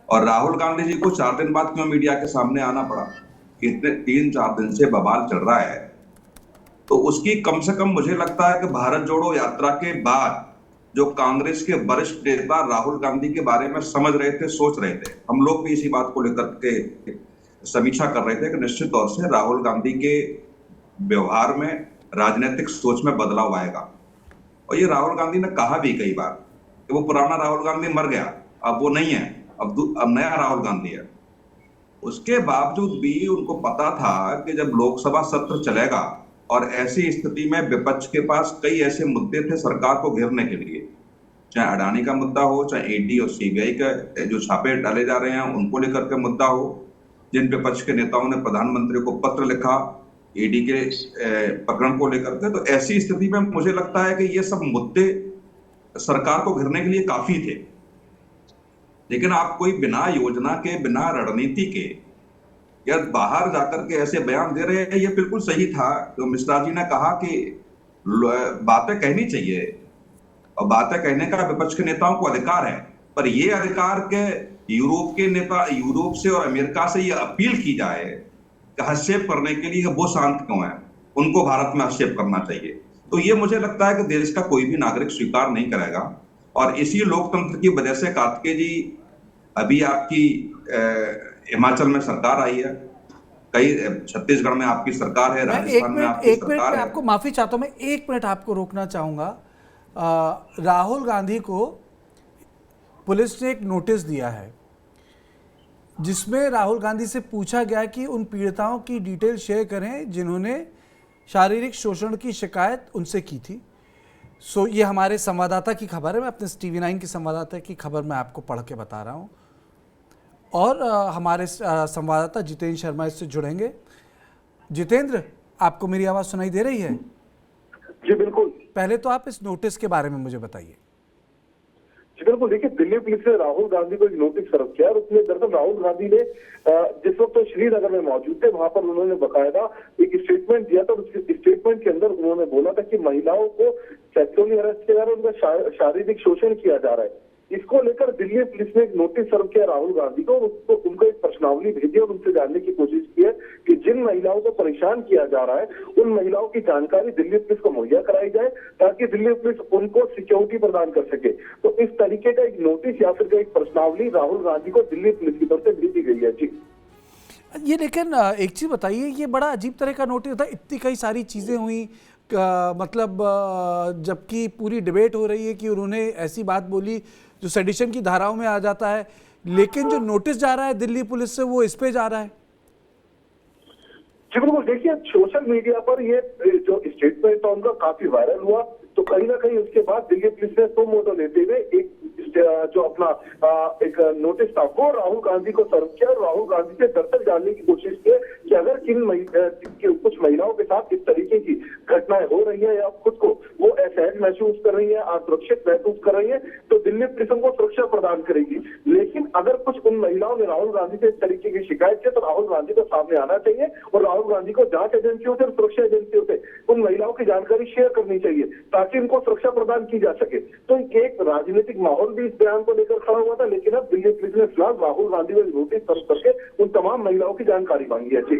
और राहुल गांधी जी को 4 दिन बाद क्यों मीडिया के सामने आना पड़ा? इतने 3-4 दिन से बवाल चल रहा है, तो उसकी कम से कम मुझे लगता है कि भारत जोड़ो यात्रा के बाद जो कांग्रेस के वरिष्ठ नेता राहुल गांधी के बारे में समझ रहे थे, सोच रहे थे, हम लोग भी इसी बात को लेकर के समीक्षा कर रहे थे कि निश्चित तौर से राहुल गांधी के व्यवहार में, राजनीतिक सोच में बदलाव आएगा। और ये राहुल गांधी ने कहा भी कई बार कि वो पुराना राहुल गांधी मर गया, अब वो नहीं है, अब नया राहुल गांधी है। उसके बावजूद भी उनको पता था कि जब लोकसभा सत्र चलेगा और ऐसी स्थिति में विपक्ष के पास कई ऐसे मुद्दे थे सरकार को घेरने के लिए, चाहे अडानी का मुद्दा हो, चाहे ईडी और सीबीआई के जो छापे डाले जा रहे हैं उनको लेकर के मुद्दा हो, जिन विपक्ष के नेताओं ने प्रधानमंत्री को पत्र लिखा ईडी के प्रकरण को लेकर के, तो ऐसी स्थिति में मुझे लगता है कि ये सब मुद्दे सरकार को घेरने के लिए काफी थे। लेकिन आप कोई बिना योजना के, बिना रणनीति के या बाहर जाकर के ऐसे बयान दे रहे हैं, ये बिल्कुल सही था तो मिश्रा जी ने कहा कि बातें कहनी चाहिए और बातें कहने का विपक्ष के नेताओं को अधिकार है, पर ये अधिकार के यूरोप के नेता, यूरोप से और अमेरिका से ये अपील की जाए कि हस्तक्षेप करने के लिए वो शांत क्यों है, उनको भारत में हस्तक्षेप करना चाहिए, तो ये मुझे लगता है कि देश का कोई भी नागरिक स्वीकार नहीं करेगा। और इसी लोकतंत्र की वजह से कार्तिकेय जी, अभी आपकी हिमाचल में सरकार आई है, कई छत्तीसगढ़ में आपकी सरकार है, राजस्थान में आपकी एक मिनट सरकार मैं है। आपको माफी चाहता हूं, मैं एक मिनट आपको रोकना चाहूंगा। राहुल गांधी को पुलिस ने एक नोटिस दिया है जिसमें राहुल गांधी से पूछा गया कि उन पीड़िताओं की डिटेल शेयर करें जिन्होंने शारीरिक शोषण की शिकायत उनसे की थी। ये हमारे संवाददाता की खबर है, मैं अपने TV9 के संवाददाता की खबर मैं आपको पढ़ के बता रहा हूं और हमारे संवाददाता जितेंद्र शर्मा इससे जुड़ेंगे। जितेंद्र, आपको मेरी आवाज़ सुनाई दे रही है? जी बिल्कुल। पहले तो आप इस नोटिस के बारे में मुझे बताइए। जी बिल्कुल, देखिए दिल्ली पुलिस ने राहुल गांधी को एक नोटिस सर्व किया और उसमें दरअसल राहुल गांधी ने जिस वक्त तो श्रीनगर में मौजूद थे वहां पर उन्होंने बकायदा एक स्टेटमेंट दिया था। उस स्टेटमेंट के अंदर उन्होंने बोला था कि महिलाओं को सेक्सुअली हरेस किया जा रहा है, उनका शारीरिक शोषण किया जा रहा है। इसको लेकर दिल्ली पुलिस ने एक नोटिस सर्व किया राहुल गांधी को, उनको एक प्रश्नावली भेजी और उनसे जानने की कोशिश की है कि जिन महिलाओं को परेशान किया जा रहा है उन महिलाओं की जानकारी दिल्ली पुलिस को मुहैया कराई जाए ताकि दिल्ली पुलिस उनको सिक्योरिटी प्रदान कर सके। तो इस तरीके का एक नोटिस या फिर एक प्रश्नावली राहुल गांधी को दिल्ली पुलिस की तरफ से भेजी गई है। जी ये लेकिन एक चीज़ बताइए, ये बड़ा अजीब तरह का नोटिस था, इतनी कई सारी चीज़ें हुई, मतलब जबकि पूरी डिबेट हो रही है कि उन्होंने ऐसी बात बोली जो सेडिशन की धाराओं में आ जाता है, लेकिन जो नोटिस जा रहा है दिल्ली पुलिस से वो इस पे जा रहा है। जी बिल्कुल, देखिए सोशल मीडिया पर ये जो स्टेटमेंट था उनका काफी वायरल हुआ, तो कहीं ना कहीं उसके बाद दिल्ली पुलिस ने तो मोटो लेते हुए एक जो अपना एक नोटिस था वो राहुल गांधी को सर्व किया और राहुल गांधी से दरअसल जानने की कोशिश की कि अगर कुछ महिलाओं के साथ इस तरीके की घटनाएं हो रही है या खुद को वो असहज महसूस कर रही है, असुरक्षित महसूस कर रही है, तो दिल्ली पुलिस उनको सुरक्षा प्रदान करेगी। लेकिन अगर कुछ उन महिलाओं ने राहुल गांधी से इस तरीके की शिकायत की तो राहुल गांधी को सामने आना चाहिए और राहुल गांधी को जांच एजेंसियों से और सुरक्षा एजेंसियों से उन महिलाओं की जानकारी शेयर करनी चाहिए ताकि उनको सुरक्षा प्रदान की जा सके। तो एक राजनीतिक माहौल भी इस बयान को लेकर खड़ा हुआ था, लेकिन अब दिल्ली पुलिस ने फिलहाल राहुल गांधी को नोटिस सर्व करके उन तमाम महिलाओं की जानकारी मांगी है। जी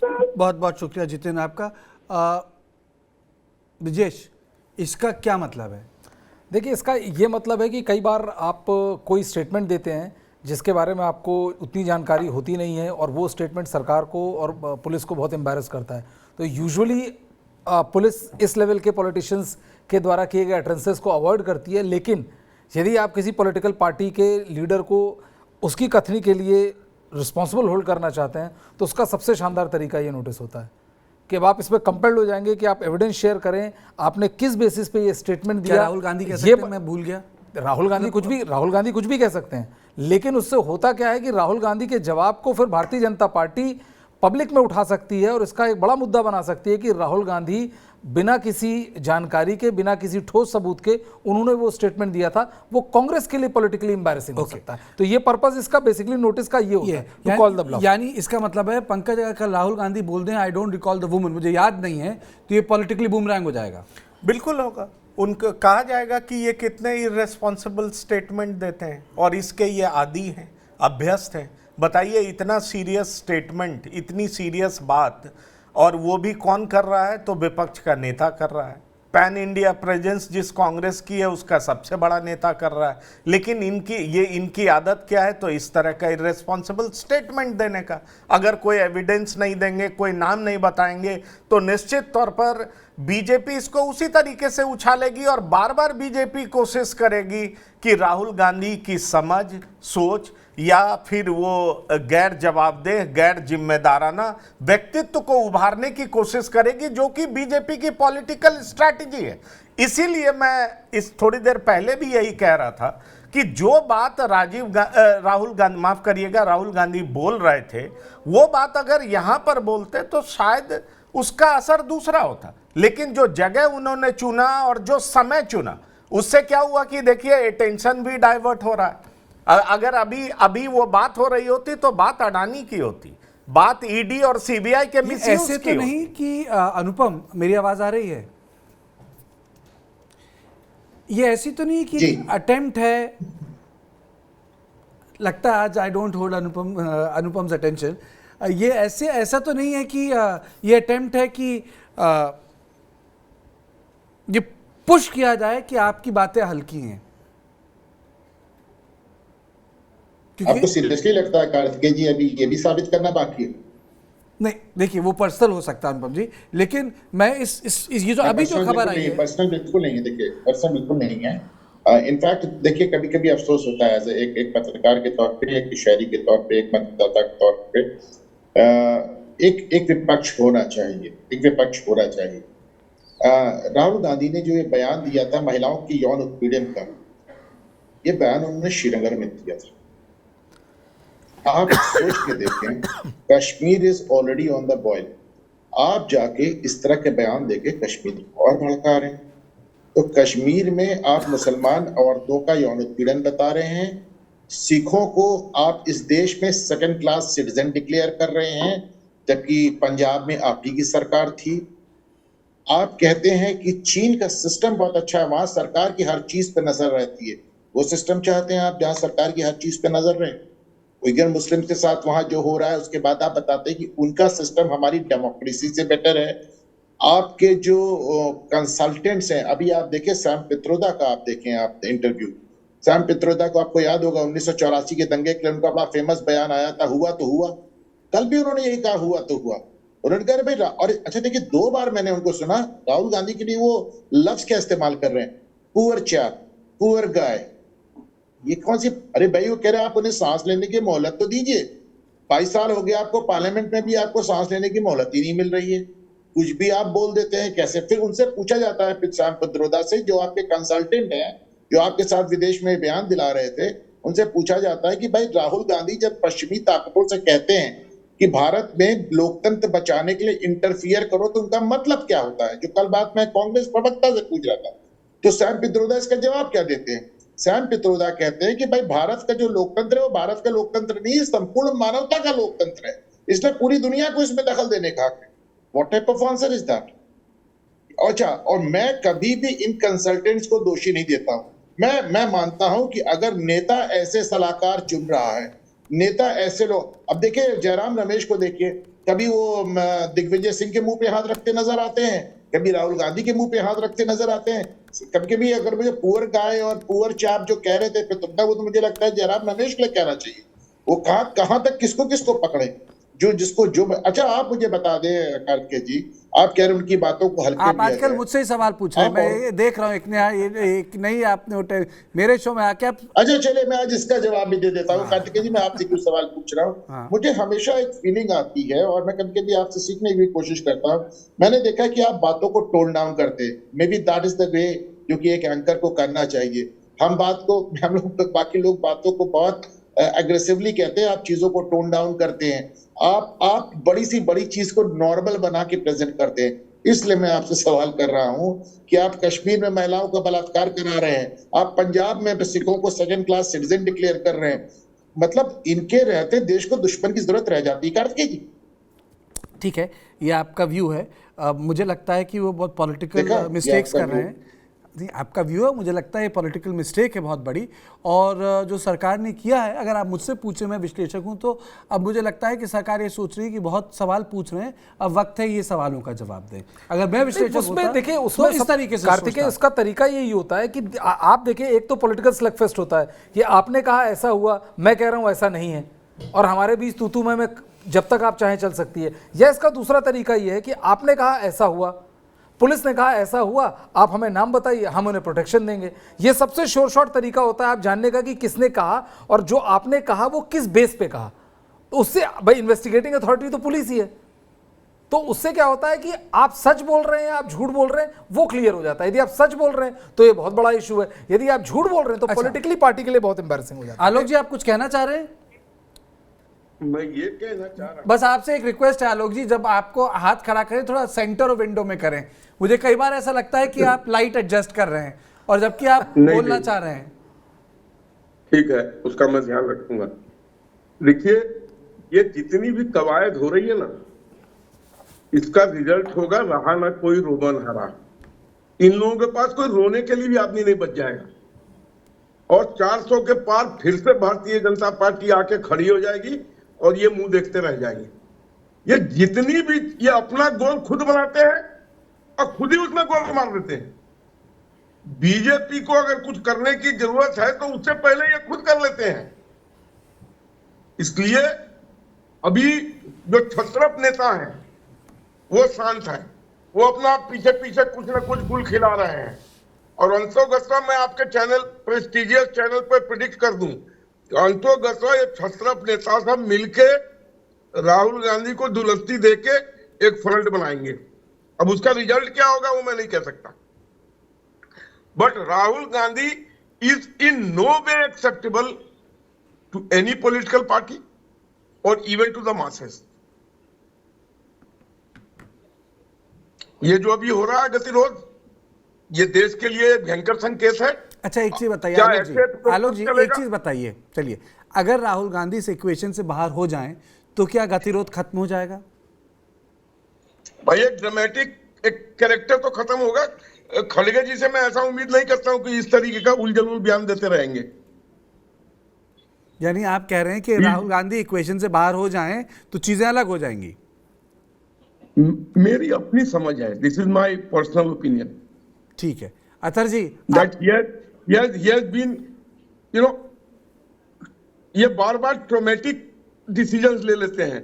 बहुत बहुत शुक्रिया जितेंद्र आपका। ब्रिजेश, इसका क्या मतलब है? देखिए, इसका ये मतलब है कि कई बार आप कोई स्टेटमेंट देते हैं जिसके बारे में आपको उतनी जानकारी होती नहीं है और वो स्टेटमेंट सरकार को और पुलिस को बहुत एम्बैरस करता है। तो यूजुअली पुलिस इस लेवल के पॉलिटिशियंस के द्वारा किए गए अटेंसेस को अवॉइड करती है, लेकिन यदि आप किसी पॉलिटिकल पार्टी के लीडर को उसकी कथनी के लिए रिस्पॉन्सिबल होल्ड करना चाहते हैं तो उसका सबसे शानदार तरीका ये नोटिस होता है कि अब आप इसमें कंपेल्ड हो जाएंगे कि आप एविडेंस शेयर करें, आपने किस बेसिस पे ये स्टेटमेंट दिया। राहुल गांधी कह सकते हैं, मैं भूल गया। राहुल गांधी कुछ भी कह सकते हैं, लेकिन उससे होता क्या है कि राहुल गांधी के जवाब को फिर भारतीय जनता पार्टी पब्लिक में उठा सकती है और इसका एक बड़ा मुद्दा बना सकती है कि राहुल गांधी बिना किसी जानकारी के, बिना किसी ठोस सबूत के उन्होंने वो स्टेटमेंट दिया था, वो कांग्रेस के लिए पॉलिटिकली एम्बैरेसिंग हो सकता है। तो ये पर्पस इसका बेसिकली नोटिस का ये होता है, टू कॉल द ब्लफ। यानी इसका मतलब है पंकज अगर कल राहुल गांधी बोल दें I don't recall the woman, मुझे याद नहीं है, तो ये पॉलिटिकली बूमरैंग हो जाएगा। बिल्कुल होगा, उनको कहा जाएगा कि ये कितने इररेस्पॉन्सिबल स्टेटमेंट देते हैं और इसके ये आदी हैं। अभ्यस्त हैं। बताइए, इतना सीरियस स्टेटमेंट, इतनी सीरियस बात, और वो भी कौन कर रहा है? तो विपक्ष का नेता कर रहा है। पैन इंडिया प्रेजेंस जिस कांग्रेस की है उसका सबसे बड़ा नेता कर रहा है। लेकिन इनकी आदत क्या है? तो इस तरह का इर्रेस्पॉन्सिबल स्टेटमेंट देने का। अगर कोई एविडेंस नहीं देंगे, कोई नाम नहीं बताएंगे, तो निश्चित तौर पर बीजेपी इसको उसी तरीके से उछालेगी और बार बार बीजेपी कोशिश करेगी कि राहुल गांधी की समझ, सोच या फिर वो गैर जवाबदेह, गैर जिम्मेदाराना व्यक्तित्व को उभारने की कोशिश करेगी, जो कि बीजेपी की पॉलिटिकल स्ट्रैटेजी है। इसीलिए मैं इस थोड़ी देर पहले भी यही कह रहा था कि जो बात राहुल गांधी बोल रहे थे, वो बात अगर यहां पर बोलते तो शायद उसका असर दूसरा होता। लेकिन जो जगह उन्होंने चुना और जो समय चुना, उससे क्या हुआ कि देखिए अटेंशन भी डाइवर्ट हो रहा है। अगर अभी वो बात हो रही होती तो बात अडानी की होती, बात ईडी और सीबीआई के मिसयूज ऐसे की तो नहीं कि अनुपम, मेरी आवाज आ रही है? ये ऐसी तो नहीं कि अटेम्प्ट है, लगता है आज आई डोंट होल्ड अनुपम्स अटेंशन। ये ऐसा तो नहीं है कि ये अटेम्प्ट है कि ये पुश किया जाए कि आपकी बातें हल्की हैं। आपको सीरियसली लगता है कार्तिकेय जी अभी ये भी साबित करना बाकी है? नहीं, देखिए वो पर्सनल हो सकता है अनुपम जी, लेकिन मैं इस ये जो अभी जो खबर आई है, पर्सनल बिल्कुल नहीं है। देखिए पर्सनल बिल्कुल नहीं है। इनफैक्ट देखिए, कभी कभी अफसोस होता है एज एक पत्रकार के तौर पे, एक शहरी के तौर पे, एक मतदाता के तौर पे, एक विपक्ष होना चाहिए, एक विपक्ष होना चाहिए। राहुल गांधी ने जो ये बयान दिया था महिलाओं की यौन उत्पीड़न का, ये बयान उन्होंने श्रीनगर में दिया था। आप सोच के देखें, Kashmir is already on the boil. आप जाके इस तरह के बयान देके कश्मीर को और भड़का रहे हैं। तो कश्मीर में आप मुसलमान औरतों का यौन उत्पीड़न बता रहे हैं, सिखों को आप इस देश में सेकंड क्लास सिटीजन डिक्लेयर कर रहे हैं, जबकि पंजाब में आप ही की सरकार थी। आप कहते हैं कि चीन का सिस्टम बहुत अच्छा है, वहां सरकार की हर चीज पे नजर रहती है। वो सिस्टम चाहते हैं आप जहां सरकार की हर चीज पे नजर रहे। उइगर मुस्लिम के साथ वहां जो हो रहा है, उसके बाद आप बताते हैं कि उनका सिस्टम हमारी डेमोक्रेसी से बेटर है। आपके जो कंसल्टेंट्स हैं, अभी आप देखें सैम पित्रोदा का, आप देखें आप इंटरव्यू, सैम पित्रोदा को आपको याद होगा 1984 के दंगे के लिए उनका बड़ा फेमस बयान आया था, हुआ तो हुआ। कल भी उन्होंने यही कहा, हुआ तो हुआ। उन्होंने कहा भाई, और अच्छा देखिए, 2 बार मैंने उनको सुना राहुल गांधी के लिए वो लफ्ज क्या इस्तेमाल कर रहे हैं, पुअर चैप, पुअर गाय। ये कौन सी, अरे भाई वो कह रहे हैं आप उन्हें सांस लेने की मोहलत तो दीजिए। 22 साल हो गया आपको, पार्लियामेंट में भी आपको सांस लेने की मोहलत ही नहीं मिल रही है, कुछ भी आप बोल देते हैं। कैसे? फिर उनसे पूछा जाता है, सैम पित्रोदा से, जो आपके कंसल्टेंट हैं, जो आपके साथ विदेश में बयान दिला रहे थे, उनसे पूछा जाता है कि भाई राहुल गांधी जब पश्चिमी ताकतों से कहते हैं कि भारत में लोकतंत्र बचाने के लिए इंटरफियर करो, तो उनका मतलब क्या होता है? जो कल बात मैं कांग्रेस प्रवक्ता से पूछ रहा था, तो सैम पित्रोदा इसका जवाब क्या देते हैं? सैम पित्रोदा कहते हैं कि भाई भारत का जो लोकतंत्र है वो भारत का लोकतंत्र नहीं है, संपूर्ण मानवता का लोकतंत्र है, इसलिए पूरी दुनिया को इसमें दखल देने का हक है। What type of answer is that? अच्छा, और मैं कभी भी इन कंसल्टेंट्स को दोषी नहीं देता हूं। मैं मानता हूं कि अगर नेता ऐसे सलाहकार चुन रहा है, नेता ऐसे लोग, अब देखिए जयराम रमेश को देखिए, कभी वो दिग्विजय सिंह के मुंह पे हाथ रखते नजर आते हैं, कभी राहुल गांधी के मुंह पे हाथ रखते नजर आते हैं। कभी कभी अगर मुझे पुअर गाय और पुअर चाप जो कह रहे थे पित्रोदा, वो तो मुझे लगता है जयराम रमेश के लिए कहना चाहिए। वो कहां तक किसको पकड़े, जो जिसको जो। अच्छा, आप मुझे बता दें कार्तिकेय जी, आप कह रहे हैं उनकी बातों को हल्के आप आजकल मुझसे ही सवाल पूछ रहे हैं, मैं ये देख रहा हूँ एक नहीं आपने मेरे शो में आके आप। अच्छा चले, मैं आज इसका जवाब भी दे देता हूँ। कार्तिकेय जी, मैं आपसे कुछ सवाल पूछ रहा हूँ। मुझे हमेशा एक फीलिंग आती है और मैं कभी कभी आपसे सीखने की कोशिश करता हूँ। मैंने देखा कि आप बातों को टोन डाउन करते हैं, may be that is the way जो कि एक एंकर को करना चाहिए। हम लोग बाकी लोग बातों को बहुत एग्रेसिवली कहते हैं, आप चीजों को टोन डाउन करते हैं। आप बड़ी सी बड़ी चीज को नॉर्मल बना के प्रेजेंट करते हैं। इसलिए मैं आपसे सवाल कर रहा हूं कि आप कश्मीर में महिलाओं का बलात्कार करा रहे हैं, आप पंजाब में सिखों को सेकंड क्लास सिटीजन डिक्लेयर कर रहे हैं, मतलब इनके रहते देश को दुश्मन की जरूरत रह जाती है। कार्तिकेय जी, ठीक है, ये आपका व्यू है। मुझे लगता है कि वो बहुत पॉलिटिकल मिस्टेक्स कर रहे हैं। नहीं, आपका व्यू है, मुझे लगता है ये पॉलिटिकल मिस्टेक है बहुत बड़ी। और जो सरकार ने किया है, अगर आप मुझसे पूछे, मैं विश्लेषक हूं, तो अब मुझे लगता है कि सरकार ये सोच रही है कि बहुत सवाल पूछ रहे हैं, अब वक्त है ये सवालों का जवाब दें। अगर मैं विश्लेषक उसमें देखिए, तो उसमें इस तरीके से कार्तिकेय, इसका तरीका यही होता है कि आप देखिए, एक तो पॉलिटिकल स्लगफेस्ट होता है कि आपने कहा ऐसा हुआ, मैं कह रहा हूं ऐसा नहीं है, और हमारे बीच तू में जब तक आप चाहें चल सकती है। या इसका दूसरा तरीका ये है कि आपने कहा ऐसा हुआ, पुलिस ने कहा ऐसा हुआ, आप हमें नाम बताइए, हम उन्हें प्रोटेक्शन देंगे। ये सबसे श्योर शॉर्ट तरीका होता है आप जानने का कि किसने कहा और जो आपने कहा वो किस बेस पे कहा। तो उससे भाई इन्वेस्टिगेटिंग अथॉरिटी तो पुलिस ही है, तो उससे क्या होता है कि आप सच बोल रहे हैं, आप झूठ बोल रहे हैं, वो क्लियर हो जाता है। यदि आप सच बोल रहे हैं तो ये बहुत बड़ा इशू है, यदि आप झूठ बोल रहे हैं तो पॉलिटिकली पार्टी के लिए बहुत एम्बैरेसिंग हो जाता है। आलोक जी, आप कुछ कहना चाह रहे हैं? मैं ये कहना चाह रहा बस आपसे एक रिक्वेस्ट है आलोक जी, जब आपको हाथ खड़ा करें थोड़ा सेंटर और विंडो में करें। मुझे कई बार ऐसा लगता है कि आप लाइट एडजस्ट कर रहे हैं और जबकि आप बोलना चाह रहे हैं। ठीक है, उसका मैं ध्यान रखूंगा। देखिए, ये जितनी भी कवायद हो रही है ना, इसका रिजल्ट होगा रहा ना कोई रोबन हरा। इन लोगों के पास कोई रोने के लिए भी आदमी नहीं बच जाएगा और 400 के पार फिर से भारतीय जनता पार्टी आके खड़ी हो जाएगी और ये मुंह देखते रह जाएंगे। ये जितनी भी, ये अपना गोल खुद बनाते हैं और खुद ही उसमें गोल मार देते हैं। बीजेपी को अगर कुछ करने की जरूरत है तो उससे पहले ये खुद कर लेते हैं। इसलिए अभी जो छत्रप नेता हैं वो शांत है, वो अपना पीछे पीछे कुछ ना कुछ गुल खिला रहे हैं। और अंतोगत्वा मैं आपके चैनल, प्रेस्टिजियस चैनल पर प्रिडिक्ट कर दूं, अंतोगत्वा ये छत्रप नेता सब मिलके राहुल गांधी को दुलस्ती देके एक फ्रंट बनाएंगे। अब उसका रिजल्ट क्या होगा वो मैं नहीं कह सकता, but Rahul Gandhi is in no way acceptable to any political party और इवन टू द मासेस। ये जो अभी हो रहा है गतिरोध, ये देश के लिए भयंकर संकेत है। अच्छा, एक चीज बताइए क्या आलोक जी, ऐसे आलोक जी चलेगा? एक चीज बताइए, चलिए, अगर राहुल गांधी इस इक्वेशन से बाहर हो जाएं तो क्या गतिरोध खत्म हो जाएगा? भाई एक ड्रामेटिक एक कैरेक्टर तो खत्म होगा। खड़गे जी से मैं ऐसा उम्मीद नहीं करता हूं कि इस तरीके का उलझुल बयान देते रहेंगे। यानी आप कह रहे हैं कि राहुल गांधी इक्वेशन से बाहर हो जाएं तो चीजें अलग हो जाएंगी? मेरी अपनी समझ है, this is my personal opinion. ठीक है अतर जी, that he has been, you know, ये बार बार ट्रोमेटिक डिसीजंस ले लेते हैं।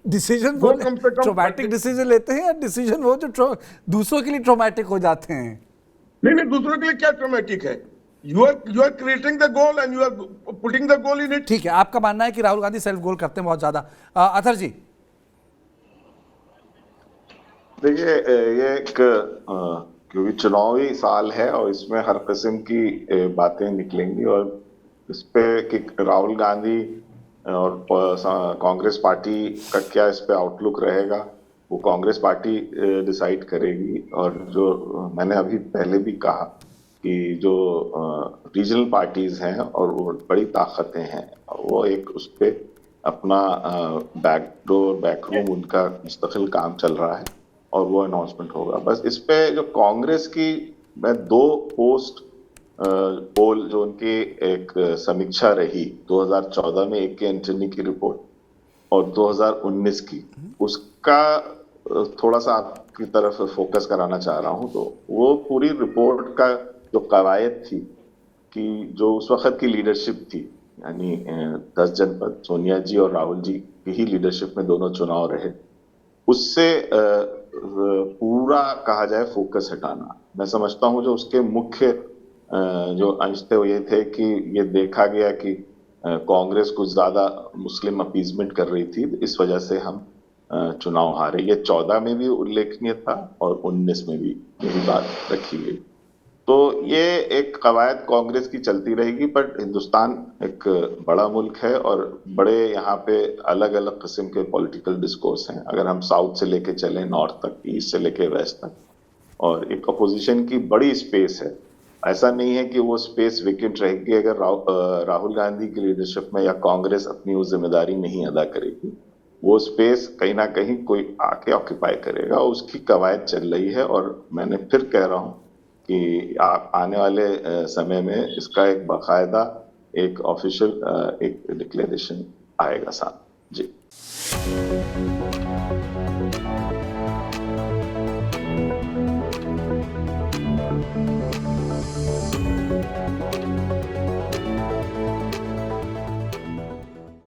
डिसीजन वो कम से कम ट्रोमैटिक डिसीजन लेते हैं या डिसीजन वो जो दूसरों के लिए ट्रोमैटिक हो जाते हैं? नहीं, दूसरों के लिए क्या ट्रोमेटिक है? You are creating the goal and you are putting the goal in it. ठीक है, आपका मानना है कि राहुल गांधी सेल्फ गोल करते हैं बहुत ज्यादा। अतर जी, देखिए, ये एक क्योंकि चुनावी साल है और इसमें हर किस्म की बातें निकलेंगी और इस पे कि राहुल गांधी और कांग्रेस पार्टी का क्या इस पे आउटलुक रहेगा वो कांग्रेस पार्टी डिसाइड करेगी। और जो मैंने अभी पहले भी कहा कि जो रीजनल पार्टीज हैं और वो बड़ी ताकतें हैं, वो एक उस पे अपना बैकडोर बैकरूम उनका मुस्तकिल काम चल रहा है और वो अनाउंसमेंट होगा। बस इस पे जो कांग्रेस की, मैं 2 पोस्ट पोल जो उनकी एक समीक्षा रही 2014 में, एक की एंटनी की रिपोर्ट और 2019 की, उसका थोड़ा सा आपकी तरफ फोकस कराना चाह रहा हूं। तो वो पूरी रिपोर्ट का जो कवायद थी कि जो उस वक्त की लीडरशिप थी, यानी 10 जनपद सोनिया जी और राहुल जी की ही लीडरशिप में दोनों चुनाव रहे, उससे पूरा कहा जाए फोकस हटाना। मैं समझता हूं जो उसके मुख्य जो अंश थे वो ये थे कि ये देखा गया कि कांग्रेस कुछ ज्यादा मुस्लिम अपीजमेंट कर रही थी, इस वजह से हम चुनाव हारे। ये 14 में भी उल्लेखनीय था और 19 में भी यही बात रखी गई। तो ये एक कवायद कांग्रेस की चलती रहेगी, बट हिंदुस्तान एक बड़ा मुल्क है और बड़े यहाँ पे अलग अलग किस्म के पॉलिटिकल डिस्कोर्स हैं। अगर हम साउथ से लेके चलें नॉर्थ तक, ईस्ट से लेके वेस्ट तक, और एक अपोजिशन की बड़ी स्पेस है। ऐसा नहीं है कि वो स्पेस वेकेंट रहेगी अगर राहुल गांधी की लीडरशिप में या कांग्रेस अपनी वो जिम्मेदारी नहीं अदा करेगी। वो स्पेस कहीं ना कहीं कोई आके ऑक्यूपाई करेगा, उसकी कवायद चल रही है। और मैंने फिर कह रहा हूँ कि आने वाले समय में इसका एक बाकायदा एक ऑफिशियल एक डिक्लेरेशन आएगा साथ। जी।